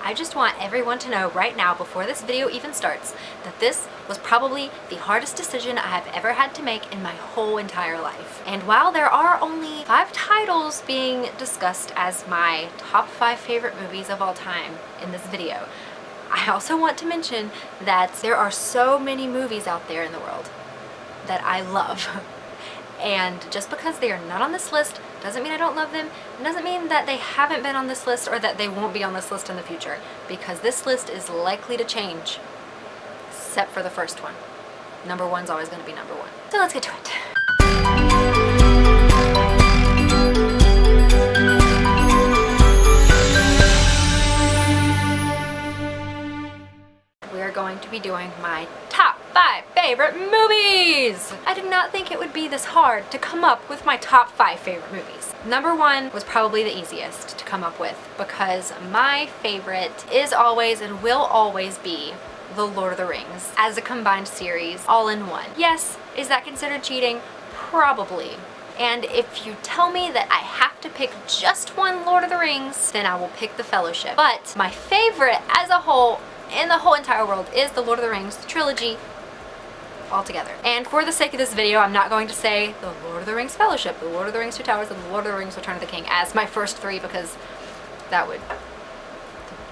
I just want everyone to know right now, before this video even starts, that this was probably the hardest decision I have ever had to make in my whole entire life. And while there are only 5 titles being discussed as my top 5 favorite movies of all time in this video, I also want to mention that there are so many movies out there in the world that I love. And just because they are not on this list doesn't mean I don't love them. It doesn't mean that they haven't been on this list or that they won't be on this list in the future, because this list is likely to change, except for the first one. Number 1's always going to be number 1. So let's get to it. We're going to be doing my top 5 favorite movies! I did not think it would be this hard to come up with my top 5 favorite movies. Number 1 was probably the easiest to come up with, because my favorite is always and will always be The Lord of the Rings as a combined series, all in one. Yes, is that considered cheating? Probably. And if you tell me that I have to pick just one Lord of the Rings, then I will pick The Fellowship. But my favorite as a whole in the whole entire world is The Lord of the Rings trilogy altogether. And for the sake of this video, I'm not going to say The Lord of the Rings Fellowship, The Lord of the Rings Two Towers, and The Lord of the Rings Return of the King as my first 3, because that would,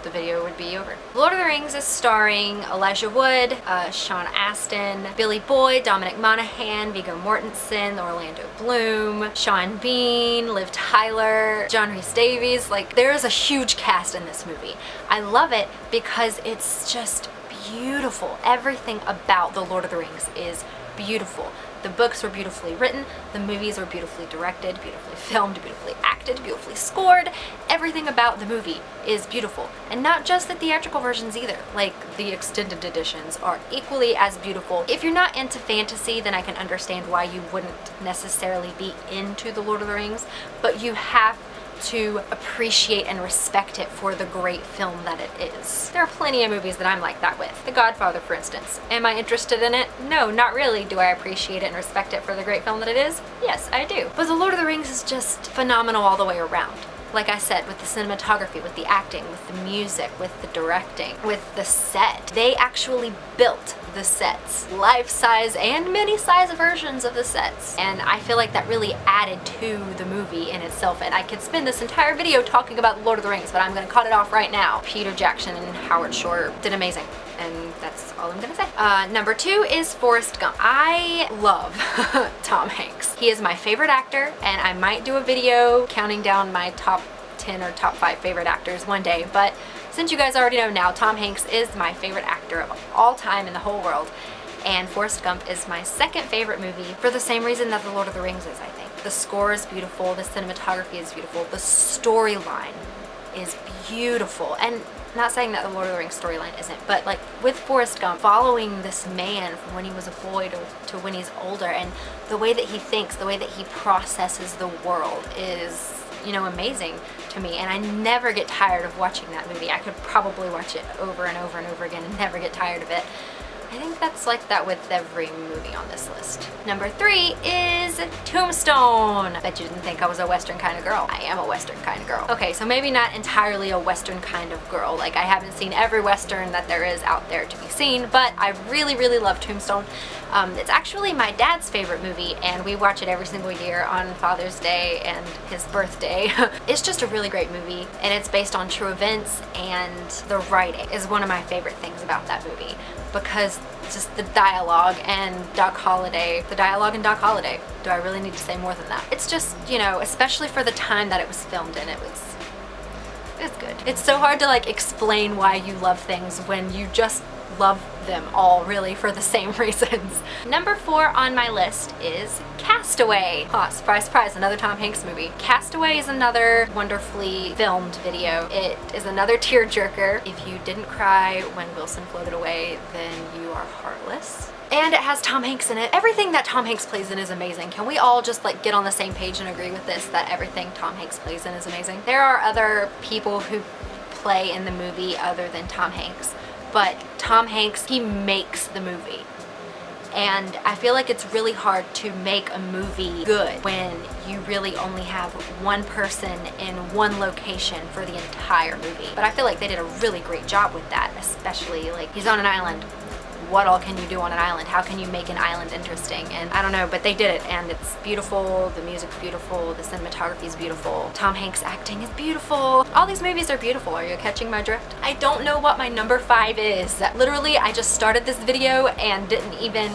the video would be over. Lord of the Rings is starring Elijah Wood, Sean Astin, Billy Boyd, Dominic Monaghan, Viggo Mortensen, Orlando Bloom, Sean Bean, Liv Tyler, John Rhys Davies. Like, there is a huge cast in this movie. I love it because it's just beautiful. Everything about The Lord of the Rings is beautiful. The books were beautifully written, the movies were beautifully directed, beautifully filmed, beautifully acted, beautifully scored. Everything about the movie is beautiful. And not just the theatrical versions either. Like, the extended editions are equally as beautiful. If you're not into fantasy, then I can understand why you wouldn't necessarily be into The Lord of the Rings, but you have to appreciate and respect it for the great film that it is. There are plenty of movies that I'm like that with. The Godfather, for instance. Am I interested in it? No, not really. Do I appreciate it and respect it for the great film that it is? Yes, I do. But The Lord of the Rings is just phenomenal all the way around. Like I said, with the cinematography, with the acting, with the music, with the directing, with the set. They actually built the sets. Life-size and mini-size versions of the sets. And I feel like that really added to the movie in itself. And I could spend this entire video talking about Lord of the Rings, but I'm going to cut it off right now. Peter Jackson and Howard Shore did amazing. And that's all I'm gonna say. Number 2 is Forrest Gump. I love Tom Hanks. He is my favorite actor, and I might do a video counting down my top 10 or top 5 favorite actors one day, but since you guys already know now, Tom Hanks is my favorite actor of all time in the whole world, and Forrest Gump is my second favorite movie for the same reason that The Lord of the Rings is, I think. The score is beautiful, the cinematography is beautiful, the storyline is beautiful, and not saying that the Lord of the Rings storyline isn't, but like with Forrest Gump, following this man from when he was a boy to when he's older, and the way that he thinks, the way that he processes the world is, you know, amazing to me. And I never get tired of watching that movie. I could probably watch it over and over and over again and never get tired of it. I think that's like that with every movie on this list. Number 3 is Tombstone. Bet you didn't think I was a Western kind of girl. I am a Western kind of girl. Okay, so maybe not entirely a Western kind of girl. Like, I haven't seen every Western that there is out there to be seen, but I really, really love Tombstone. It's actually my dad's favorite movie, and we watch it every single year on Father's Day and his birthday. It's just a really great movie, and it's based on true events, and the writing is one of my favorite things about that movie, because just the dialogue and Doc Holliday, do I really need to say more than that? It's just, you know, especially for the time that it was filmed in, it's good. It's so hard to like explain why you love things when you just love them all really for the same reasons. Number 4 on my list is Castaway. Ah, surprise, surprise, another Tom Hanks movie. Castaway is another wonderfully filmed video. It is another tearjerker. If you didn't cry when Wilson floated away, then you are heartless. And it has Tom Hanks in it. Everything that Tom Hanks plays in is amazing. Can we all just like get on the same page and agree with this, that everything Tom Hanks plays in is amazing? There are other people who play in the movie other than Tom Hanks, but Tom Hanks, he makes the movie. And I feel like it's really hard to make a movie good when you really only have one person in one location for the entire movie. But I feel like they did a really great job with that, especially like he's on an island. What all can you do on an island? How can you make an island interesting? And I don't know, but they did it, and it's beautiful. The music's beautiful. The cinematography is beautiful. Tom Hanks' acting is beautiful. All these movies are beautiful. Are you catching my drift? I don't know what my number 5 is. Literally, I just started this video and didn't even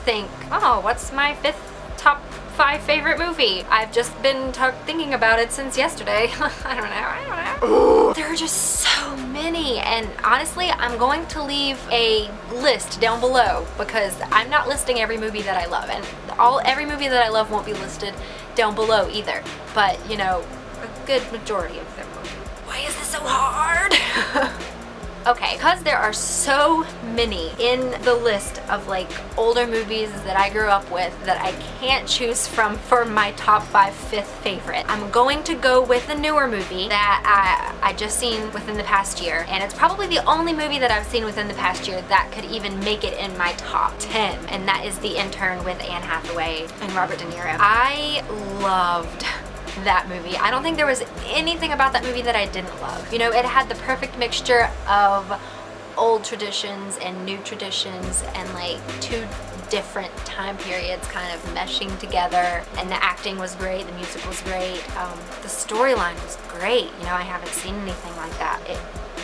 think, oh, what's my 5th top 5 favorite movie? I've just been thinking about it since yesterday. I don't know. There are just so many, and honestly, I'm going to leave a list down below because I'm not listing every movie that I love, and every movie that I love won't be listed down below either, but you know, a good majority of them will be. Why is this so hard? Okay, because there are so many in the list of like older movies that I grew up with that I can't choose from for my top 5th favorite. I'm going to go with a newer movie that I just seen within the past year, and it's probably the only movie that I've seen within the past year that could even make it in my top 10, and that is The Intern with Anne Hathaway and Robert De Niro. I loved that movie. I don't think there was anything about that movie that I didn't love. You know, it had the perfect mixture of old traditions and new traditions and like 2 different time periods kind of meshing together, and the acting was great, the music was great, the storyline was great. You know, I haven't seen anything like that. It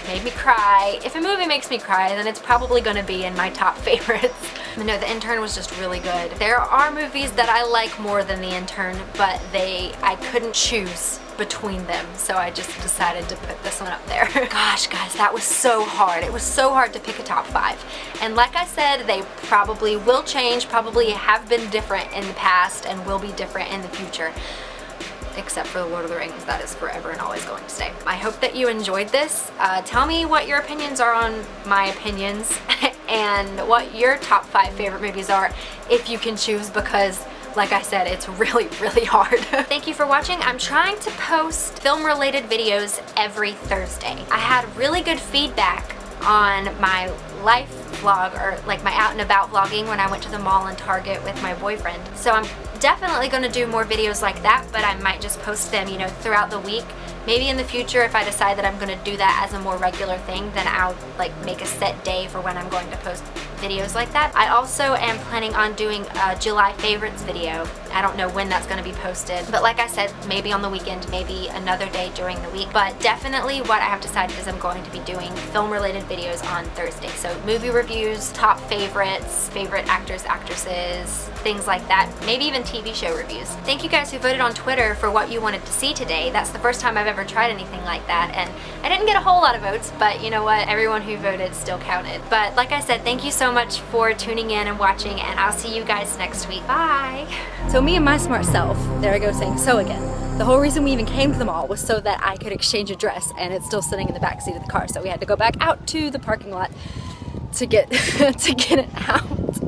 made me cry. If a movie makes me cry, then it's probably gonna be in my top favorites. No, The Intern was just really good. There are movies that I like more than The Intern, but I couldn't choose between them, so I just decided to put this one up there. Gosh, guys, that was so hard. It was so hard to pick a top 5. And like I said, they probably will change, probably have been different in the past and will be different in the future. Except for The Lord of the Rings, that is forever and always going to stay. I hope that you enjoyed this. Tell me what your opinions are on my opinions and what your top 5 favorite movies are if you can choose, because like I said, it's really, really hard. Thank you for watching. I'm trying to post film-related videos every Thursday. I had really good feedback on my life vlog, or like my out and about vlogging when I went to the mall and Target with my boyfriend. So I'm definitely going to do more videos like that, but I might just post them, you know, throughout the week. Maybe in the future, if I decide that I'm going to do that as a more regular thing, then I'll like make a set day for when I'm going to post videos like that. I also am planning on doing a July favorites video. I don't know when that's going to be posted, but like I said, maybe on the weekend, maybe another day during the week. But definitely what I have decided is I'm going to be doing film-related videos on Thursday. So movie reviews, top favorites, favorite actors, actresses, things like that. Maybe even TV show reviews. Thank you guys who voted on Twitter for what you wanted to see today. That's the first time I've ever tried anything like that, and I didn't get a whole lot of votes, but you know what? Everyone who voted still counted. But like I said, thank you so much for tuning in and watching, and I'll see you guys next week. Bye! So me and my smart self, there I go saying so again. The whole reason we even came to the mall was so that I could exchange a dress, and it's still sitting in the back seat of the car, so we had to go back out to the parking lot to get to get it out.